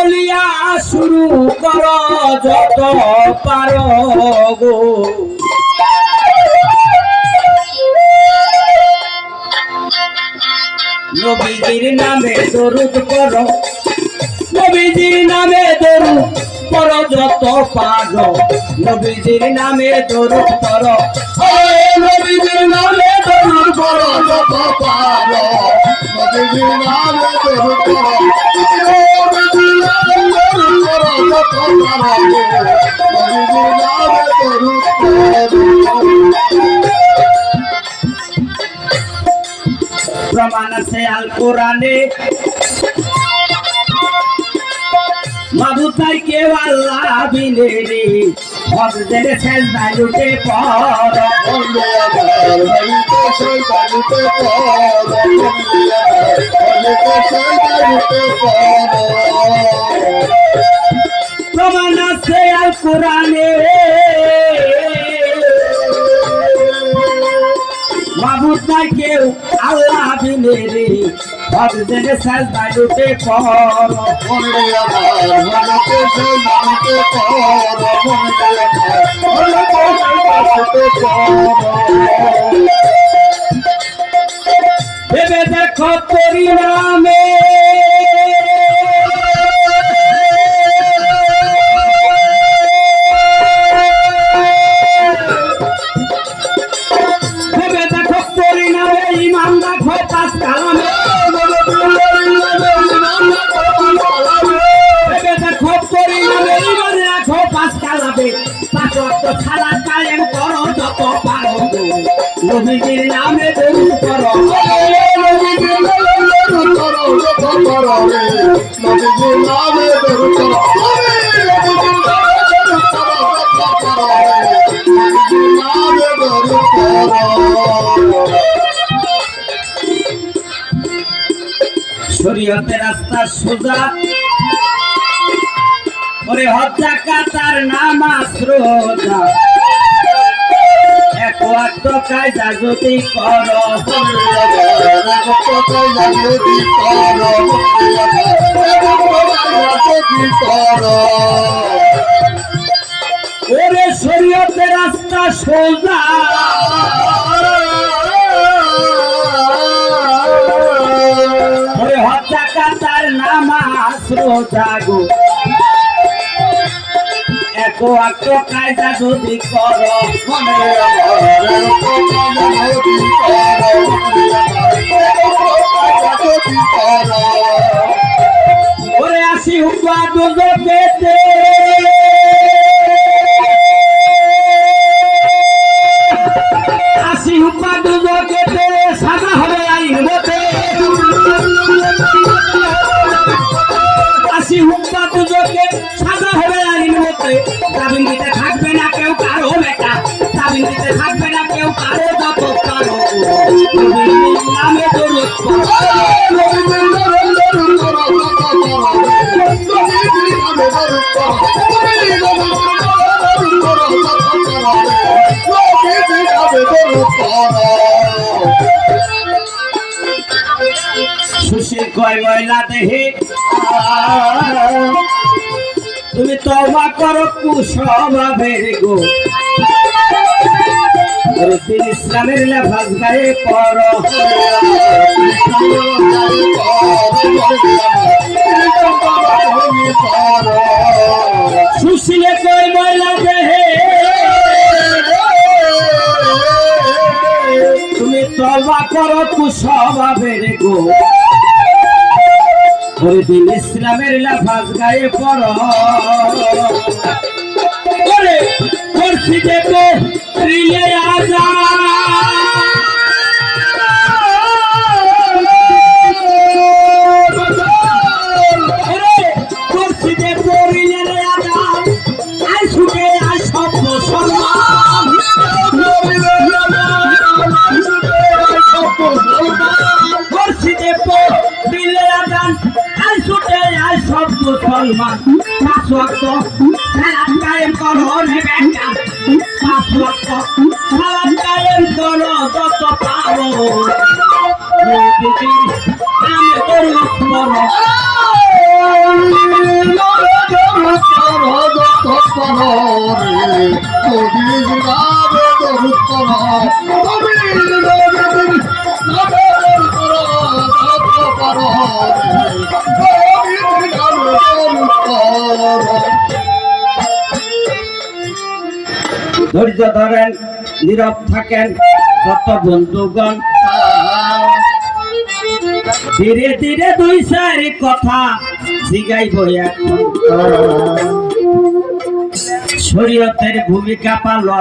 বলিয়া শুরু করো যত পারো গো। নবীজির নামে দরুদ করো, নবীজির নামে দরুদ করো যত পারো, নবীজির নামে দরুদ করো, নবীজির নামে দরুদ করো যত পারো, নবীজির নামে দরুদ করো, নবীজির নামে দরুদ করো যত পারো, নবীজির নামে দরুদ করো। প্রমাণ আছে আল কোরআনে, মাবুদ নাই কেউ আল্লাহ বিনে রে, ভক্তদের সেজদায় লুটে পড়, প্রমাণ আছে আল কোরআনে, মাবুদ নাই কেউ আল্লাহ বিনে রে, ভক্তদের সেজদায় লুটে পড়, ভেবে দেখো পরিণামে, ভেবে দেখো পরিণামে, ইমান রাখো পাঁচ কালামে, ভেবে দেখো পরিণামে, ইমান রাখো পাঁচ কালামে, পাঁচ ওয়াক্ত সালাত কায়েম করো যত পারো গো, নবীজির নামে দরুদ করো, নবীজির নামে দরুদ করো যত পারো, নবীজির নামে দরুদ করো, নবীজির নামে দরুদ করো। শরীয়তের রাস্তা সোজা, ওরে হজ যাকাত আর নামাজ রোজা, এক ওয়াক্ত কায়দা যদি করো, ওরে শরীয়তের রাস্তা সোজা, ওরে হজ যাকাত আর নামাজ রোজা গো, এক ওয়াক্ত কায়দা যদি করো, ওরে আসি হুবা দুজকেতে, আসি হুবা দুজকেতে, সাজা হবে আইন মতে, আসি হুবা দুজকে সাজা হবে আইন মতে, জামিন দিতে থাকবে না কেউ কারো বেটা, জামিন দিতে থাকবে না কেউ কারো যত পারো, নবীর নামে দরুদ করো, সুশীল কয় ময়লা দেহে, তুমি তওবা করো কুস্বভাবের গো, দিন ইসলামের লেফাজ গায়ে পড়ো, সুশীলে কয় ময়লা দেহে, তুমি তওবা করো কুস্বভাবের গো, দিন ইসলামের লেফাজ গায়ে পড়ো, ওরে করছি দেখো রিলে আজা, ওরে করছি দেখো রিলে আজা, আই সুখে আই সব মুসলমান, করছি দেখো রিলে আজা, আই সুখে আই সব মুসলমান, পাঁচ ওয়াক্ত সালাত কায়েম করো রে বেটা, পাঁচ ওয়াক্ত সালাত কায়েম করো যত পারো, নবীজির নামে দরুদ করো, করো রে নবীর নামে দরুদ করো নবীর নামে দরুদ করো করো রে নবীর নামে দরুদ করো। ধৈর্য ধরেন, নীরব থাকেন কত বন্ধুগণ, ধীরে ধীরে দুই চারি কথা জিগাইব এখন। শরীয়তের ভূমিকা পালন